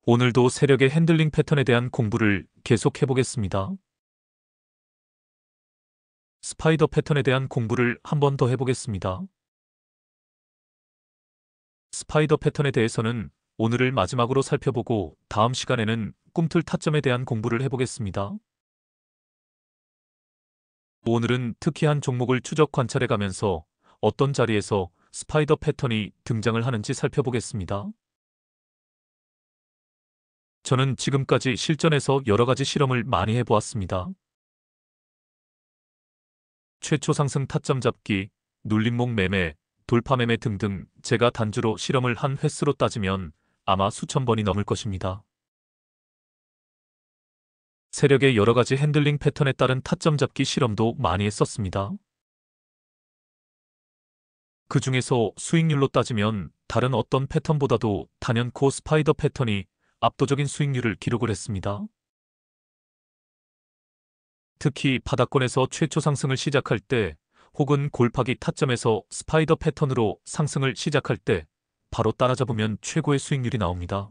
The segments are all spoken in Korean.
오늘도 세력의 핸들링 패턴에 대한 공부를 계속해 보겠습니다. 스파이더 패턴에 대한 공부를 한 번 더 해보겠습니다. 스파이더 패턴에 대해서는 오늘을 마지막으로 살펴보고 다음 시간에는 꿈틀 타점에 대한 공부를 해보겠습니다. 오늘은 특히 한 종목을 추적 관찰해 가면서 어떤 자리에서 스파이더 패턴이 등장을 하는지 살펴보겠습니다. 저는 지금까지 실전에서 여러 가지 실험을 많이 해보았습니다. 최초 상승 타점 잡기, 눌림목 매매, 돌파 매매 등등 제가 단주로 실험을 한 횟수로 따지면 아마 수천 번이 넘을 것입니다. 세력의 여러 가지 핸들링 패턴에 따른 타점 잡기 실험도 많이 했었습니다. 그 중에서 수익률로 따지면 다른 어떤 패턴보다도 단연코 스파이더 패턴이 압도적인 수익률을 기록을 했습니다. 특히 바닥권에서 최초 상승을 시작할 때 혹은 골파기 타점에서 스파이더 패턴으로 상승을 시작할 때 바로 따라잡으면 최고의 수익률이 나옵니다.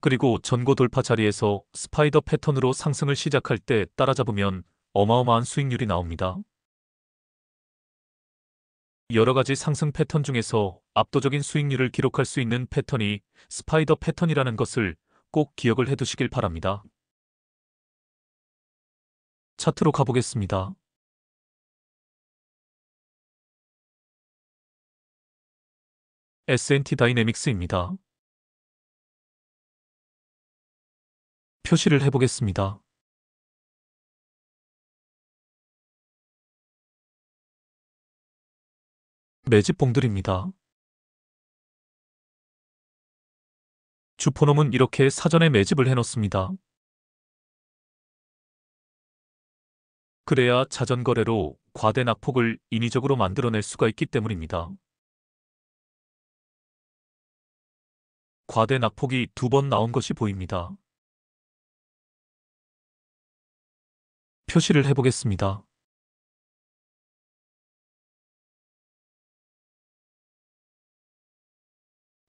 그리고 전고 돌파 자리에서 스파이더 패턴으로 상승을 시작할 때 따라잡으면 어마어마한 수익률이 나옵니다. 여러 가지 상승 패턴 중에서 압도적인 수익률을 기록할 수 있는 패턴이 스파이더 패턴이라는 것을 꼭 기억을 해두시길 바랍니다. 차트로 가보겠습니다. S&T 다이내믹스입니다. 표시를 해보겠습니다. 매집봉들입니다. 주포놈은 이렇게 사전에 매집을 해놓습니다. 그래야 자전거래로 과대 낙폭을 인위적으로 만들어낼 수가 있기 때문입니다. 과대 낙폭이 2번 나온 것이 보입니다. 표시를 해보겠습니다.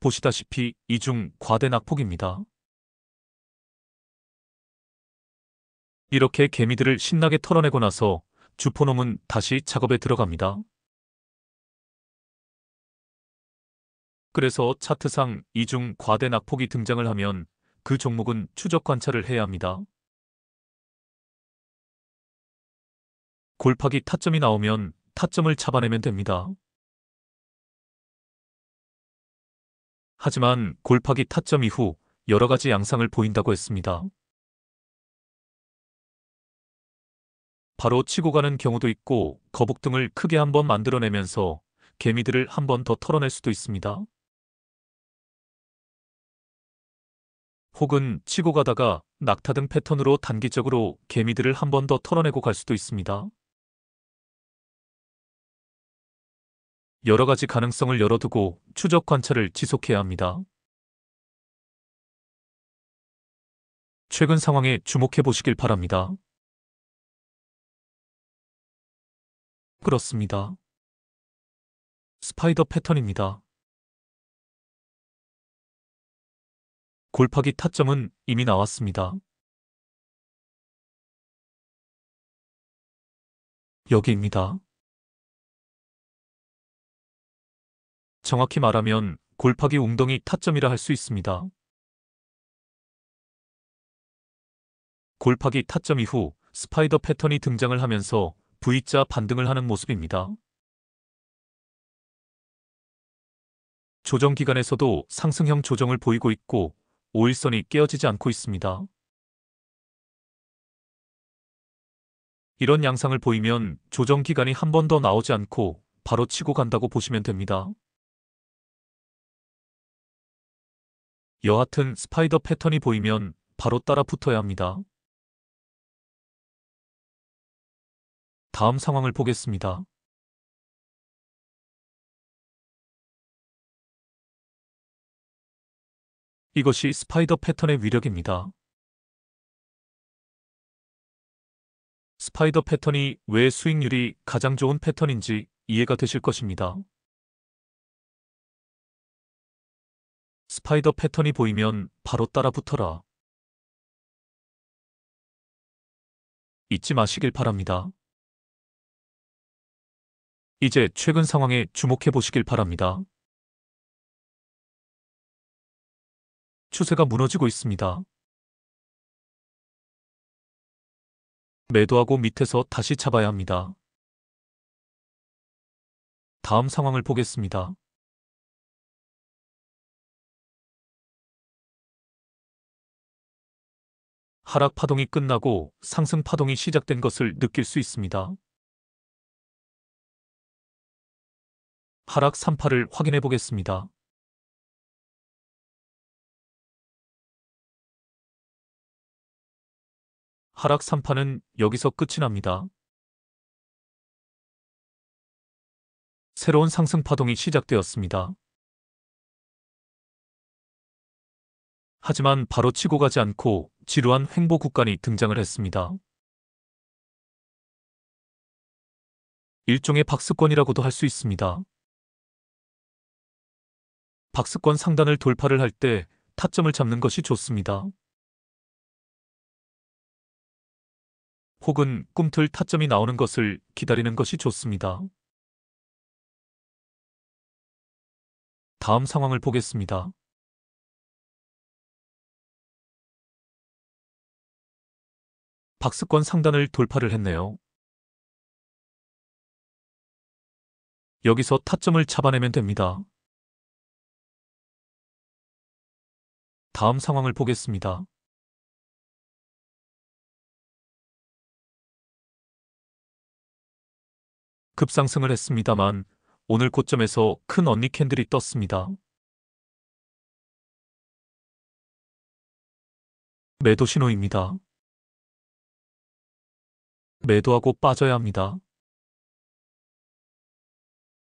보시다시피 이중 과대 낙폭입니다. 이렇게 개미들을 신나게 털어내고 나서 주포놈은 다시 작업에 들어갑니다. 그래서 차트상 이중 과대 낙폭이 등장을 하면 그 종목은 추적 관찰을 해야 합니다. 골파기 타점이 나오면 타점을 잡아내면 됩니다. 하지만 골파기 타점 이후 여러 가지 양상을 보인다고 했습니다. 바로 치고 가는 경우도 있고 거북등을 크게 한번 만들어내면서 개미들을 한 번 더 털어낼 수도 있습니다. 혹은 치고 가다가 낙타등 패턴으로 단기적으로 개미들을 한 번 더 털어내고 갈 수도 있습니다. 여러 가지 가능성을 열어두고 추적 관찰을 지속해야 합니다. 최근 상황에 주목해 보시길 바랍니다. 그렇습니다. 스파이더 패턴입니다. 골파기 타점은 이미 나왔습니다. 여기입니다. 정확히 말하면 골파기 웅덩이 타점이라 할 수 있습니다. 골파기 타점 이후 스파이더 패턴이 등장을 하면서 V자 반등을 하는 모습입니다. 조정 기간에서도 상승형 조정을 보이고 있고 5일선이 깨어지지 않고 있습니다. 이런 양상을 보이면 조정 기간이 한 번 더 나오지 않고 바로 치고 간다고 보시면 됩니다. 여하튼 스파이더 패턴이 보이면 바로 따라 붙어야 합니다. 다음 상황을 보겠습니다. 이것이 스파이더 패턴의 위력입니다. 스파이더 패턴이 왜 수익률이 가장 좋은 패턴인지 이해가 되실 것입니다. 스파이더 패턴이 보이면 바로 따라 붙어라. 잊지 마시길 바랍니다. 이제 최근 상황에 주목해 보시길 바랍니다. 추세가 무너지고 있습니다. 매도하고 밑에서 다시 잡아야 합니다. 다음 상황을 보겠습니다. 하락 파동이 끝나고 상승 파동이 시작된 것을 느낄 수 있습니다. 하락 3파를 확인해 보겠습니다. 하락 3파는 여기서 끝이 납니다. 새로운 상승 파동이 시작되었습니다. 하지만 바로 치고 가지 않고 지루한 횡보 구간이 등장을 했습니다. 일종의 박스권이라고도 할 수 있습니다. 박스권 상단을 돌파를 할 때 타점을 잡는 것이 좋습니다. 혹은 꿈틀 타점이 나오는 것을 기다리는 것이 좋습니다. 다음 상황을 보겠습니다. 박스권 상단을 돌파를 했네요. 여기서 타점을 잡아내면 됩니다. 다음 상황을 보겠습니다. 급상승을 했습니다만 오늘 고점에서 큰 언니 캔들이 떴습니다. 매도 신호입니다. 매도하고 빠져야 합니다.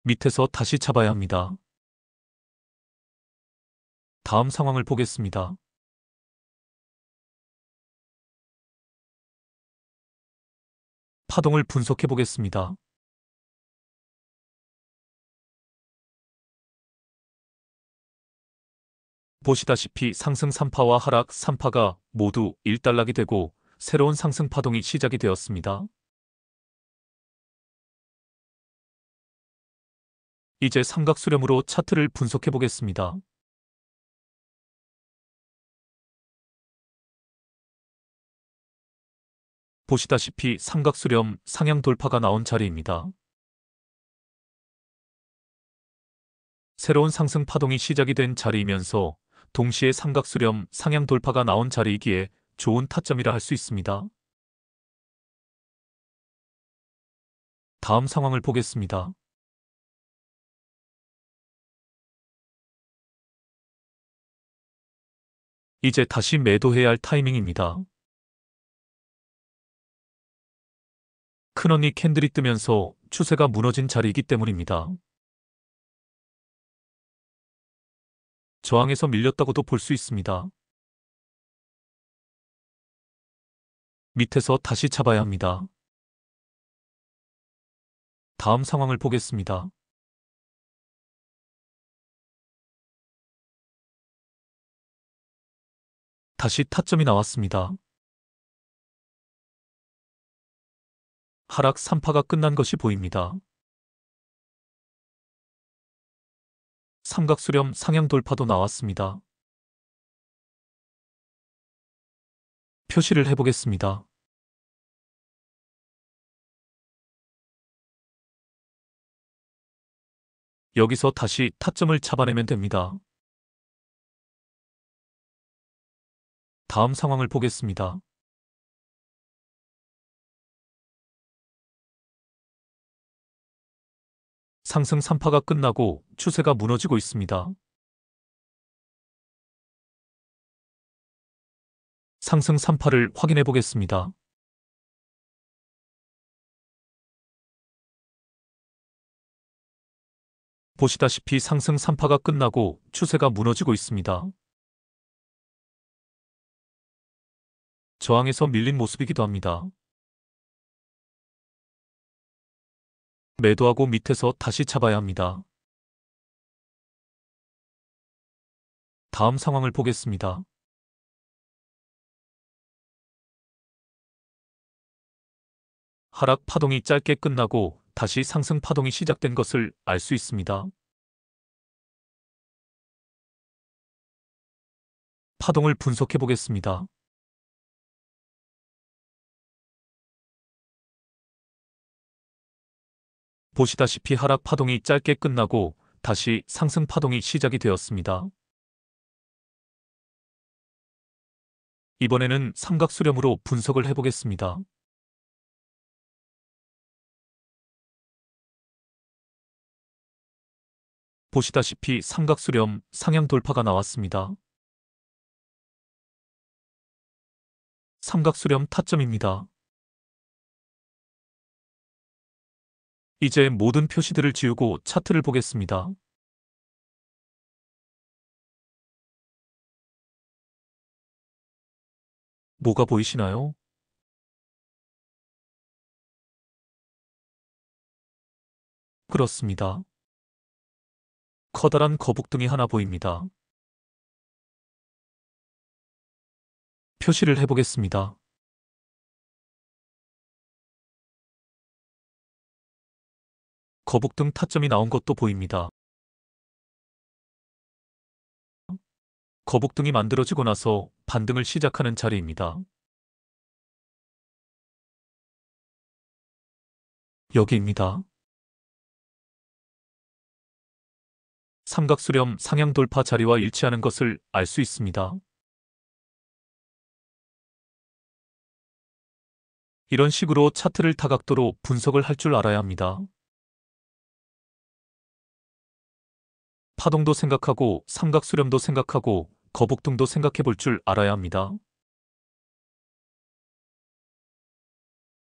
밑에서 다시 잡아야 합니다. 다음 상황을 보겠습니다. 파동을 분석해 보겠습니다. 보시다시피 상승 3파와 하락 3파가 모두 일단락이 되고 새로운 상승 파동이 시작이 되었습니다. 이제 삼각수렴으로 차트를 분석해 보겠습니다. 보시다시피 삼각수렴 상향 돌파가 나온 자리입니다. 새로운 상승 파동이 시작이 된 자리이면서 동시에 삼각수렴 상향 돌파가 나온 자리이기에 좋은 타점이라 할 수 있습니다. 다음 상황을 보겠습니다. 이제 다시 매도해야 할 타이밍입니다. 큰언니 캔들이 뜨면서 추세가 무너진 자리이기 때문입니다. 저항에서 밀렸다고도 볼 수 있습니다. 밑에서 다시 잡아야 합니다. 다음 상황을 보겠습니다. 다시 타점이 나왔습니다. 하락 3파가 끝난 것이 보입니다. 삼각수렴 상향 돌파도 나왔습니다. 표시를 해보겠습니다. 여기서 다시 타점을 잡아내면 됩니다. 다음 상황을 보겠습니다. 상승 3파가 끝나고 추세가 무너지고 있습니다. 상승 3파를 확인해 보겠습니다. 보시다시피 상승 3파가 끝나고 추세가 무너지고 있습니다. 저항에서 밀린 모습이기도 합니다. 매도하고 밑에서 다시 잡아야 합니다. 다음 상황을 보겠습니다. 하락 파동이 짧게 끝나고 다시 상승 파동이 시작된 것을 알 수 있습니다. 파동을 분석해 보겠습니다. 보시다시피 하락 파동이 짧게 끝나고 다시 상승 파동이 시작이 되었습니다. 이번에는 삼각수렴으로 분석을 해보겠습니다. 보시다시피 삼각수렴 상향 돌파가 나왔습니다. 삼각수렴 타점입니다. 이제 모든 표시들을 지우고 차트를 보겠습니다. 뭐가 보이시나요? 그렇습니다. 커다란 거북등이 하나 보입니다. 표시를 해보겠습니다. 거북등 타점이 나온 것도 보입니다. 거북등이 만들어지고 나서 반등을 시작하는 자리입니다. 여기입니다. 삼각수렴 상향 돌파 자리와 일치하는 것을 알 수 있습니다. 이런 식으로 차트를 다각도로 분석을 할 줄 알아야 합니다. 파동도 생각하고 삼각수렴도 생각하고 거북등도 생각해 볼 줄 알아야 합니다.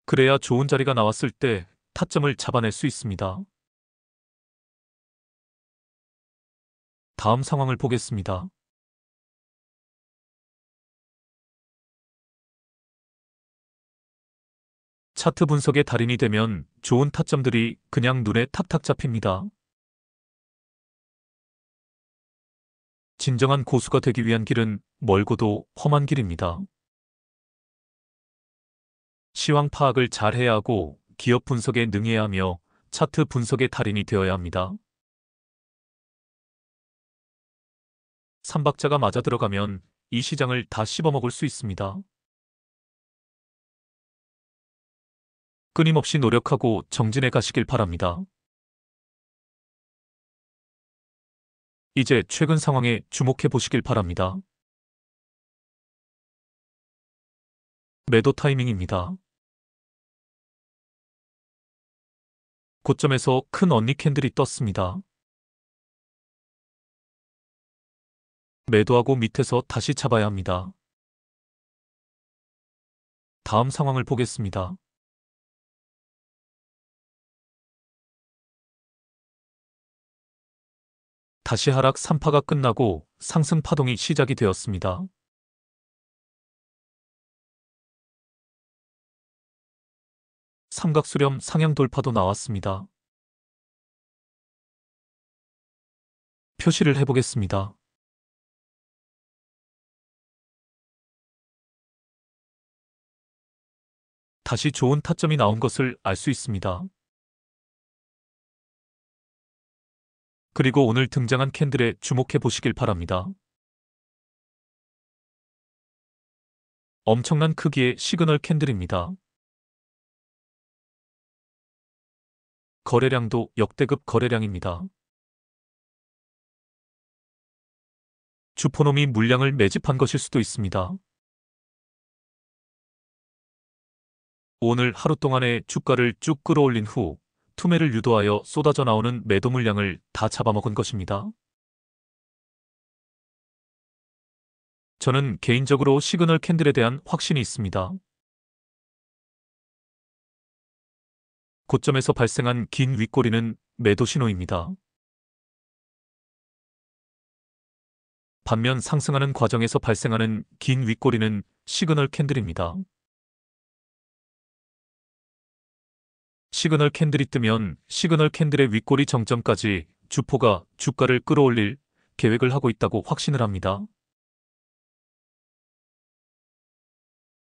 그래야 좋은 자리가 나왔을 때 타점을 잡아낼 수 있습니다. 다음 상황을 보겠습니다. 차트 분석의 달인이 되면 좋은 타점들이 그냥 눈에 탁탁 잡힙니다. 진정한 고수가 되기 위한 길은 멀고도 험한 길입니다. 시황 파악을 잘 해야 하고 기업 분석에 능해야 하며 차트 분석의 달인이 되어야 합니다. 삼박자가 맞아 들어가면 이 시장을 다 씹어먹을 수 있습니다. 끊임없이 노력하고 정진해 가시길 바랍니다. 이제 최근 상황에 주목해 보시길 바랍니다. 매도 타이밍입니다. 고점에서 큰 언니 캔들이 떴습니다. 매도하고 밑에서 다시 잡아야 합니다. 다음 상황을 보겠습니다. 다시 하락 3파가 끝나고 상승 파동이 시작이 되었습니다. 삼각수렴 상향 돌파도 나왔습니다. 표시를 해보겠습니다. 다시 좋은 타점이 나온 것을 알 수 있습니다. 그리고 오늘 등장한 캔들에 주목해 보시길 바랍니다. 엄청난 크기의 시그널 캔들입니다. 거래량도 역대급 거래량입니다. 주포놈이 물량을 매집한 것일 수도 있습니다. 오늘 하루 동안의 주가를 쭉 끌어올린 후 투매를 유도하여 쏟아져 나오는 매도 물량을 다 잡아먹은 것입니다. 저는 개인적으로 시그널 캔들에 대한 확신이 있습니다. 고점에서 발생한 긴 윗꼬리는 매도 신호입니다. 반면 상승하는 과정에서 발생하는 긴 윗꼬리는 시그널 캔들입니다. 시그널 캔들이 뜨면 시그널 캔들의 윗꼬리 정점까지 주포가 주가를 끌어올릴 계획을 하고 있다고 확신을 합니다.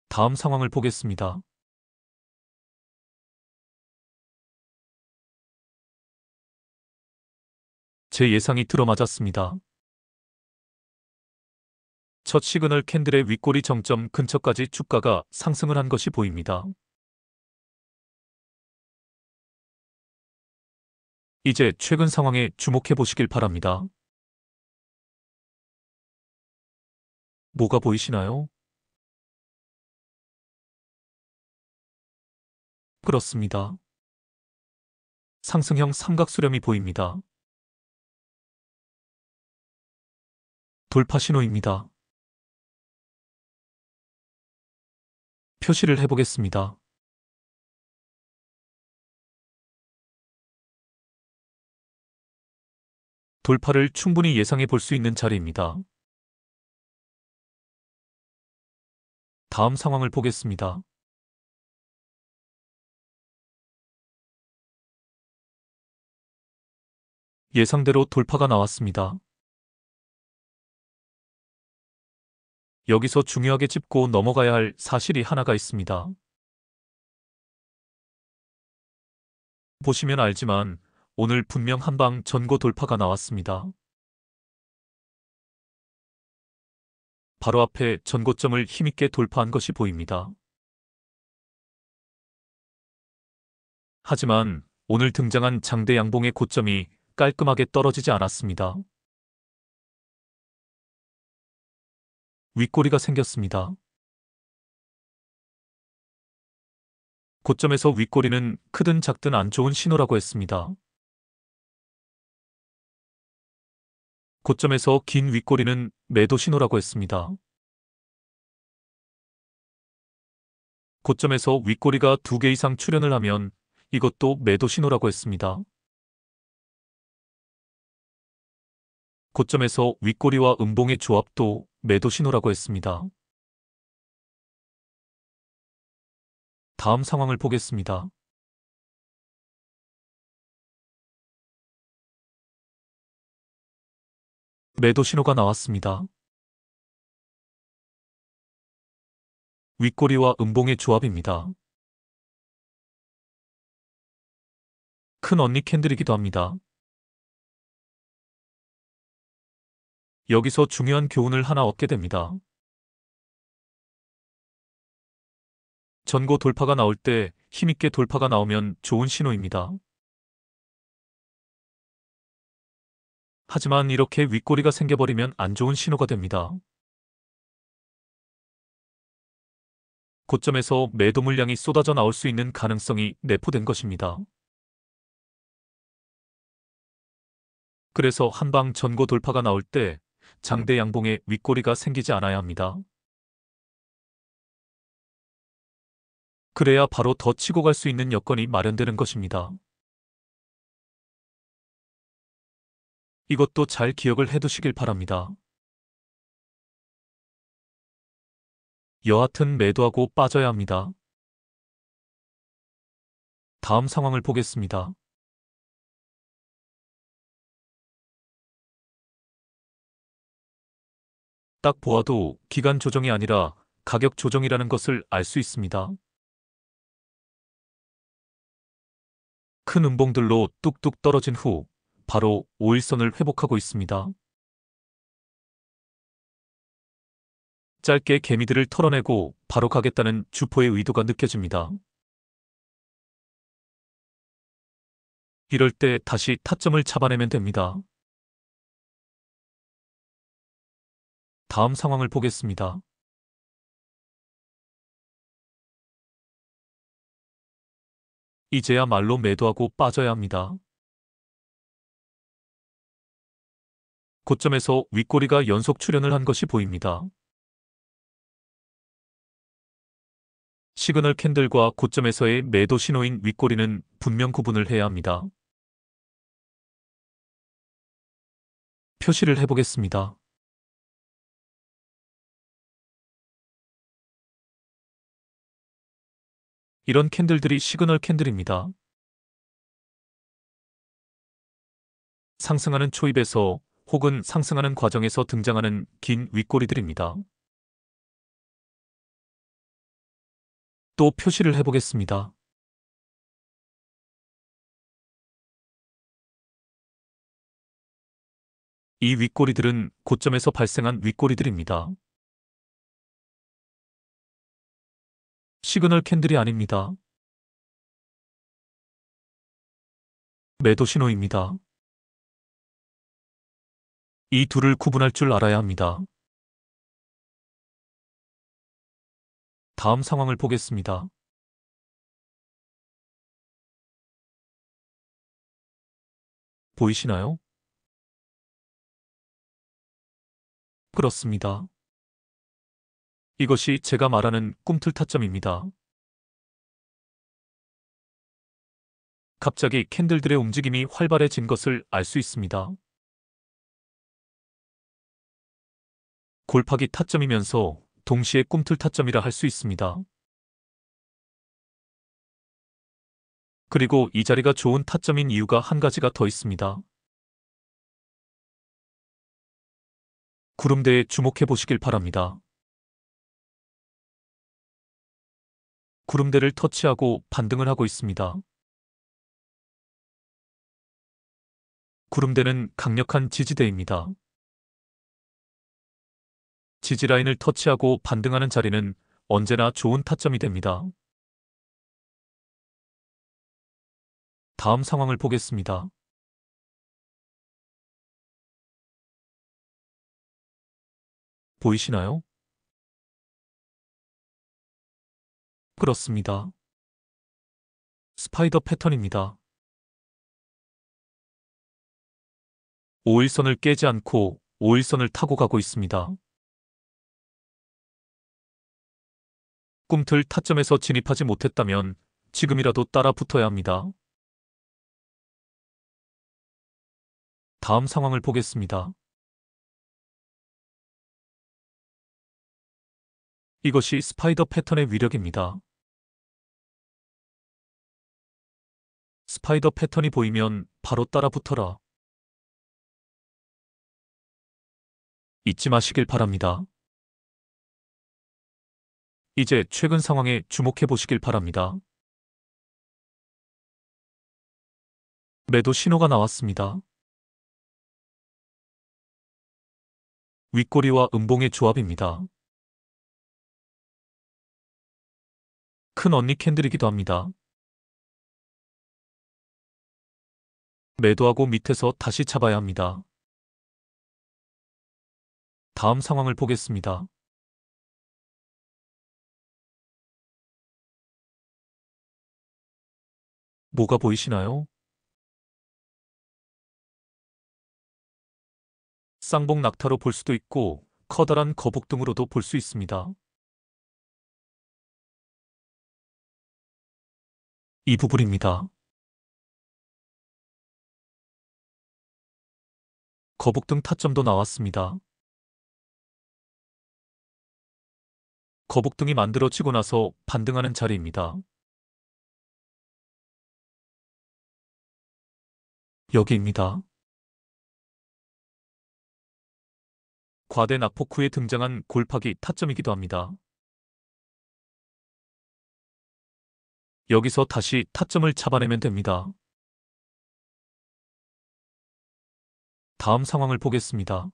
다음 상황을 보겠습니다. 제 예상이 들어맞았습니다. 첫 시그널 캔들의 윗꼬리 정점 근처까지 주가가 상승을 한 것이 보입니다. 이제 최근 상황에 주목해 보시길 바랍니다. 뭐가 보이시나요? 그렇습니다. 상승형 삼각수렴이 보입니다. 돌파 신호입니다. 표시를 해보겠습니다. 돌파를 충분히 예상해 볼 수 있는 자리입니다. 다음 상황을 보겠습니다. 예상대로 돌파가 나왔습니다. 여기서 중요하게 짚고 넘어가야 할 사실이 하나가 있습니다. 보시면 알지만 오늘 분명 한방 전고 돌파가 나왔습니다. 바로 앞에 전고점을 힘있게 돌파한 것이 보입니다. 하지만 오늘 등장한 장대 양봉의 고점이 깔끔하게 떨어지지 않았습니다. 윗꼬리가 생겼습니다. 고점에서 윗꼬리는 크든 작든 안 좋은 신호라고 했습니다. 고점에서 긴 윗꼬리는 매도 신호라고 했습니다. 고점에서 윗꼬리가 2개 이상 출현을 하면 이것도 매도 신호라고 했습니다. 고점에서 윗꼬리와 음봉의 조합도 매도 신호라고 했습니다. 다음 상황을 보겠습니다. 매도 신호가 나왔습니다. 윗꼬리와 음봉의 조합입니다. 큰 언니 캔들이기도 합니다. 여기서 중요한 교훈을 하나 얻게 됩니다. 전고 돌파가 나올 때 힘있게 돌파가 나오면 좋은 신호입니다. 하지만 이렇게 윗꼬리가 생겨버리면 안 좋은 신호가 됩니다. 고점에서 매도 물량이 쏟아져 나올 수 있는 가능성이 내포된 것입니다. 그래서 한방 전고 돌파가 나올 때 장대 양봉에 윗꼬리가 생기지 않아야 합니다. 그래야 바로 더 치고 갈 수 있는 여건이 마련되는 것입니다. 이것도 잘 기억을 해두시길 바랍니다. 여하튼 매도하고 빠져야 합니다. 다음 상황을 보겠습니다. 딱 보아도 기간 조정이 아니라 가격 조정이라는 것을 알 수 있습니다. 큰 음봉들로 뚝뚝 떨어진 후 바로 5일선을 회복하고 있습니다. 짧게 개미들을 털어내고 바로 가겠다는 주포의 의도가 느껴집니다. 이럴 때 다시 타점을 잡아내면 됩니다. 다음 상황을 보겠습니다. 이제야말로 매도하고 빠져야 합니다. 고점에서 윗꼬리가 연속 출현을 한 것이 보입니다. 시그널 캔들과 고점에서의 매도 신호인 윗꼬리는 분명 구분을 해야 합니다. 표시를 해보겠습니다. 이런 캔들들이 시그널 캔들입니다. 상승하는 초입에서 혹은 상승하는 과정에서 등장하는 긴 윗꼬리들입니다. 또 표시를 해보겠습니다. 이 윗꼬리들은 고점에서 발생한 윗꼬리들입니다. 시그널 캔들이 아닙니다. 매도 신호입니다. 이 둘을 구분할 줄 알아야 합니다. 다음 상황을 보겠습니다. 보이시나요? 그렇습니다. 이것이 제가 말하는 꿈틀 타점입니다. 갑자기 캔들들의 움직임이 활발해진 것을 알 수 있습니다. 골파기 타점이면서 동시에 꿈틀 타점이라 할 수 있습니다. 그리고 이 자리가 좋은 타점인 이유가 한 가지가 더 있습니다. 구름대에 주목해 보시길 바랍니다. 구름대를 터치하고 반등을 하고 있습니다. 구름대는 강력한 지지대입니다. 지지라인을 터치하고 반등하는 자리는 언제나 좋은 타점이 됩니다. 다음 상황을 보겠습니다. 보이시나요? 그렇습니다. 스파이더 패턴입니다. 5일선을 깨지 않고 5일선을 타고 가고 있습니다. 꿈틀 타점에서 진입하지 못했다면 지금이라도 따라 붙어야 합니다. 다음 상황을 보겠습니다. 이것이 스파이더 패턴의 위력입니다. 스파이더 패턴이 보이면 바로 따라 붙어라. 잊지 마시길 바랍니다. 이제 최근 상황에 주목해 보시길 바랍니다. 매도 신호가 나왔습니다. 윗꼬리와 음봉의 조합입니다. 큰 언니 캔들이기도 합니다. 매도하고 밑에서 다시 잡아야 합니다. 다음 상황을 보겠습니다. 뭐가 보이시나요? 쌍봉 낙타로 볼 수도 있고 커다란 거북 등으로도 볼 수 있습니다. 이 부분입니다. 거북등 타점도 나왔습니다. 거북등이 만들어지고 나서 반등하는 자리입니다. 여기입니다. 과대 낙폭 후에 등장한 골파기 타점이기도 합니다. 여기서 다시 타점을 잡아내면 됩니다. 다음 상황을 보겠습니다.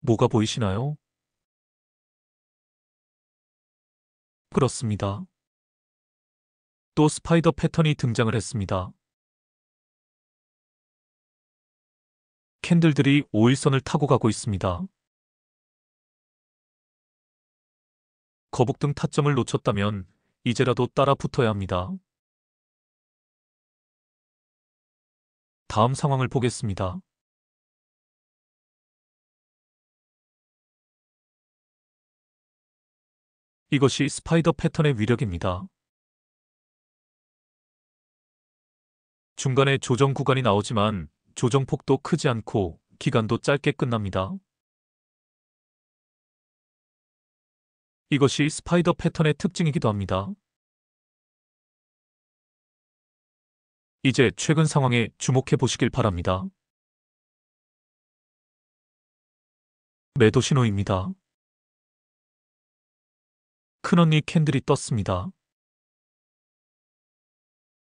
뭐가 보이시나요? 그렇습니다. 또 스파이더 패턴이 등장을 했습니다. 캔들들이 5일선을 타고 가고 있습니다. 거북등 타점을 놓쳤다면 이제라도 따라 붙어야 합니다. 다음 상황을 보겠습니다. 이것이 스파이더 패턴의 위력입니다. 중간에 조정 구간이 나오지만 조정폭도 크지 않고 기간도 짧게 끝납니다. 이것이 스파이더 패턴의 특징이기도 합니다. 이제 최근 상황에 주목해 보시길 바랍니다. 매도 신호입니다. 큰언니 캔들이 떴습니다.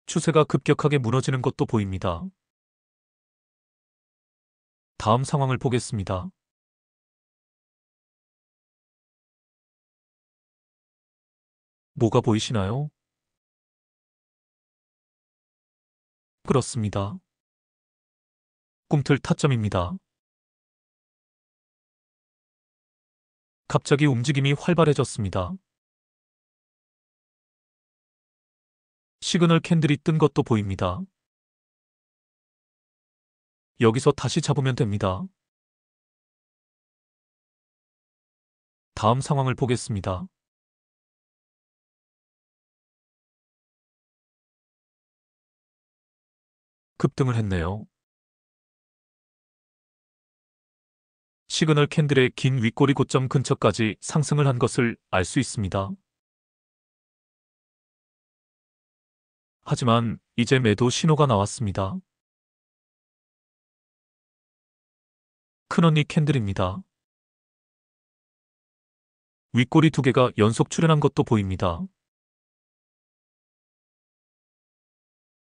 추세가 급격하게 무너지는 것도 보입니다. 다음 상황을 보겠습니다. 뭐가 보이시나요? 그렇습니다. 꿈틀 타점입니다. 갑자기 움직임이 활발해졌습니다. 시그널 캔들이 뜬 것도 보입니다. 여기서 다시 잡으면 됩니다. 다음 상황을 보겠습니다. 급등을 했네요. 시그널 캔들의 긴 윗꼬리 고점 근처까지 상승을 한 것을 알 수 있습니다. 하지만 이제 매도 신호가 나왔습니다. 큰언니 캔들입니다. 윗꼬리 두 개가 연속 출현한 것도 보입니다.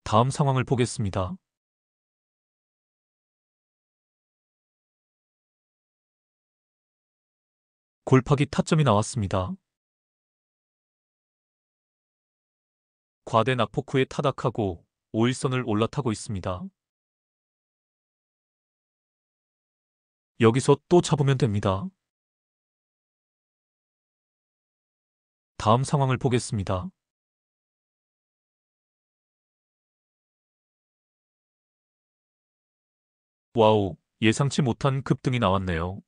다음 상황을 보겠습니다. 골파기 타점이 나왔습니다. 과대 낙폭 후에 타닥하고 5일선을 올라타고 있습니다. 여기서 또 잡으면 됩니다. 다음 상황을 보겠습니다. 와우, 예상치 못한 급등이 나왔네요.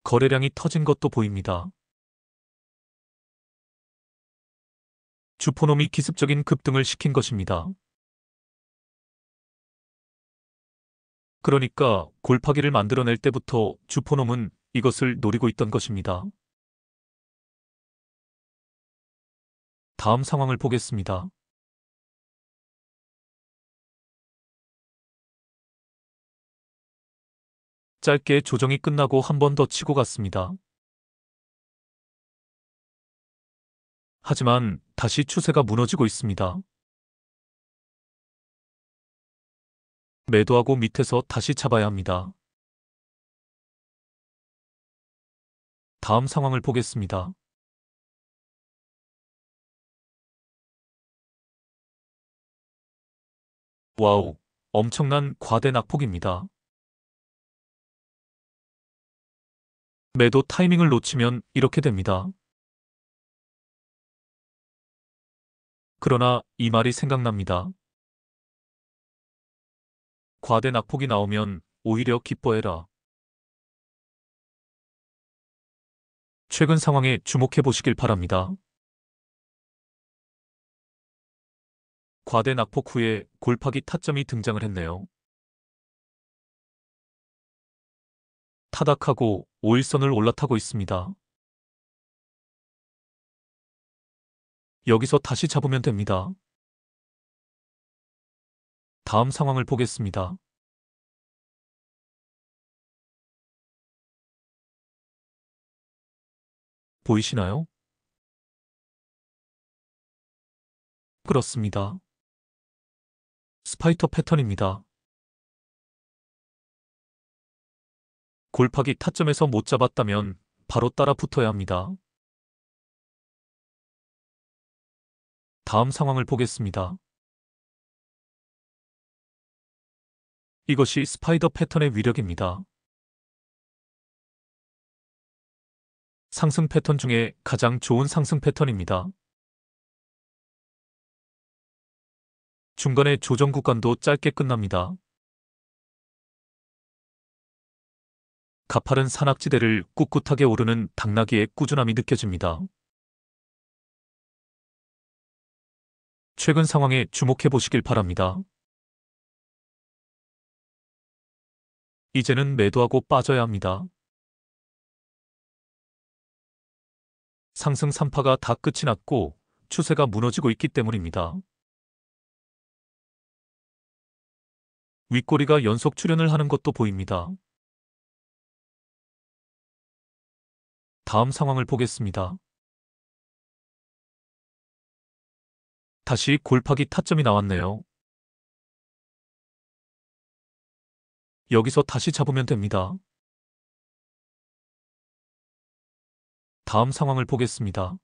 거래량이 터진 것도 보입니다. 주포놈이 기습적인 급등을 시킨 것입니다. 그러니까 골파기를 만들어낼 때부터 주포놈은 이것을 노리고 있던 것입니다. 다음 상황을 보겠습니다. 짧게 조정이 끝나고 한 번 더 치고 갔습니다. 하지만 다시 추세가 무너지고 있습니다. 매도하고 밑에서 다시 잡아야 합니다. 다음 상황을 보겠습니다. 와우, 엄청난 과대 낙폭입니다. 매도 타이밍을 놓치면 이렇게 됩니다. 그러나 이 말이 생각납니다. 과대 낙폭이 나오면 오히려 기뻐해라. 최근 상황에 주목해 보시길 바랍니다. 과대 낙폭 후에 골파기 타점이 등장을 했네요. 타닥하고 5일선을 올라타고 있습니다. 여기서 다시 잡으면 됩니다. 다음 상황을 보겠습니다. 보이시나요? 그렇습니다. 스파이터 패턴입니다. 골파기 타점에서 못 잡았다면 바로 따라 붙어야 합니다. 다음 상황을 보겠습니다. 이것이 스파이더 패턴의 위력입니다. 상승 패턴 중에 가장 좋은 상승 패턴입니다. 중간에 조정 구간도 짧게 끝납니다. 가파른 산악지대를 꿋꿋하게 오르는 당나귀의 꾸준함이 느껴집니다. 최근 상황에 주목해 보시길 바랍니다. 이제는 매도하고 빠져야 합니다. 상승 3파가 다 끝이 났고 추세가 무너지고 있기 때문입니다. 윗꼬리가 연속 출현을 하는 것도 보입니다. 다음 상황을 보겠습니다. 다시 골파기 타점이 나왔네요. 여기서 다시 잡으면 됩니다. 다음 상황을 보겠습니다.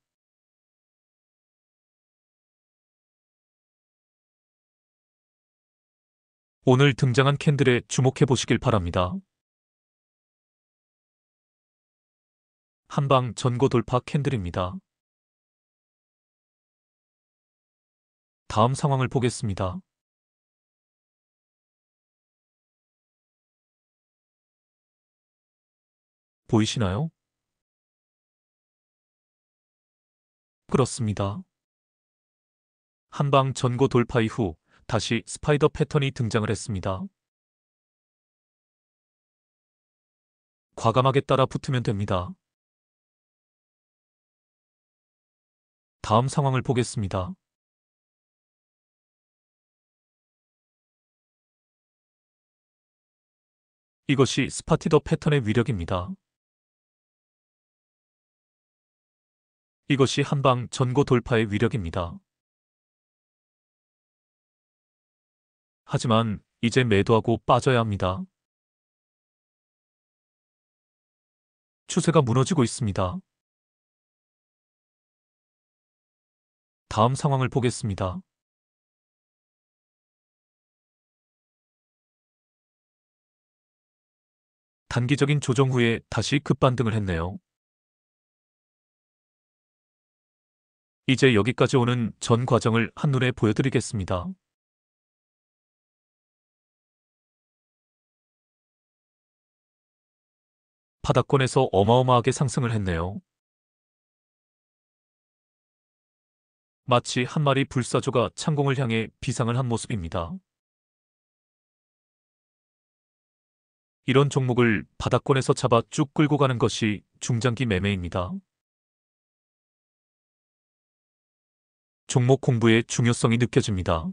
오늘 등장한 캔들에 주목해 보시길 바랍니다. 한방 전고 돌파 캔들입니다. 다음 상황을 보겠습니다. 보이시나요? 그렇습니다. 한방 전고 돌파 이후 다시 스파이더 패턴이 등장을 했습니다. 과감하게 따라 붙으면 됩니다. 다음 상황을 보겠습니다. 이것이 스파티더 패턴의 위력입니다. 이것이 한방 전고 돌파의 위력입니다. 하지만 이제 매도하고 빠져야 합니다. 추세가 무너지고 있습니다. 다음 상황을 보겠습니다. 단기적인 조정 후에 다시 급반등을 했네요. 이제 여기까지 오는 전 과정을 한눈에 보여드리겠습니다. 바닥권에서 어마어마하게 상승을 했네요. 마치 한 마리 불사조가 창공을 향해 비상을 한 모습입니다. 이런 종목을 바닥권에서 잡아 쭉 끌고 가는 것이 중장기 매매입니다. 종목 공부의 중요성이 느껴집니다.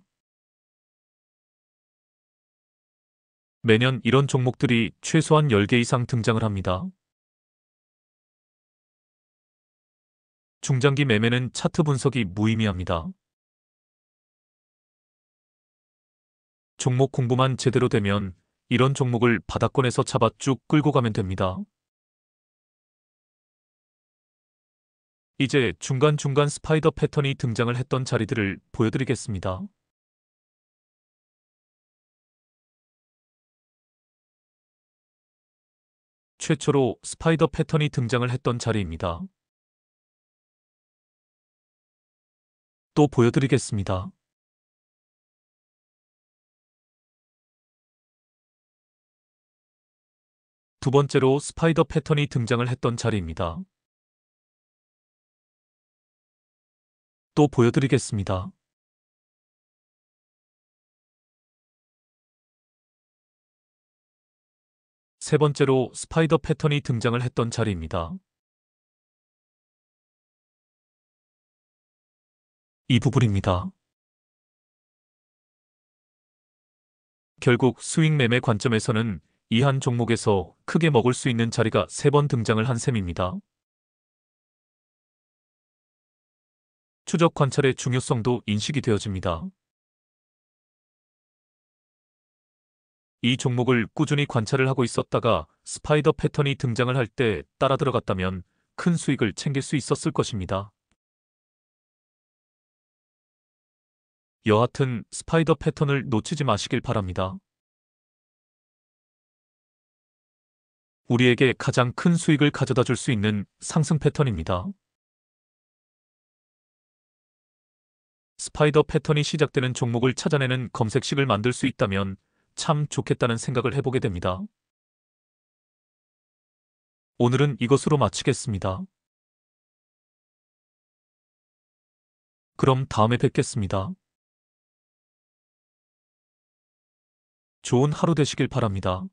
매년 이런 종목들이 최소한 10개 이상 등장을 합니다. 중장기 매매는 차트 분석이 무의미합니다. 종목 공부만 제대로 되면 이런 종목을 바닥권에서 잡아 쭉 끌고 가면 됩니다. 이제 중간중간 스파이더 패턴이 등장을 했던 자리들을 보여드리겠습니다. 최초로 스파이더 패턴이 등장을 했던 자리입니다. 또 보여드리겠습니다. 두 번째로 스파이더 패턴이 등장을 했던 자리입니다. 또 보여드리겠습니다. 세 번째로 스파이더 패턴이 등장을 했던 자리입니다. 이 부분입니다. 결국 스윙 매매 관점에서는 이 한 종목에서 크게 먹을 수 있는 자리가 3번 등장을 한 셈입니다. 추적 관찰의 중요성도 인식이 되어집니다. 이 종목을 꾸준히 관찰을 하고 있었다가 스파이더 패턴이 등장을 할 때 따라 들어갔다면 큰 수익을 챙길 수 있었을 것입니다. 여하튼 스파이더 패턴을 놓치지 마시길 바랍니다. 우리에게 가장 큰 수익을 가져다 줄 수 있는 상승 패턴입니다. 스파이더 패턴이 시작되는 종목을 찾아내는 검색식을 만들 수 있다면 참 좋겠다는 생각을 해보게 됩니다. 오늘은 이것으로 마치겠습니다. 그럼 다음에 뵙겠습니다. 좋은 하루 되시길 바랍니다.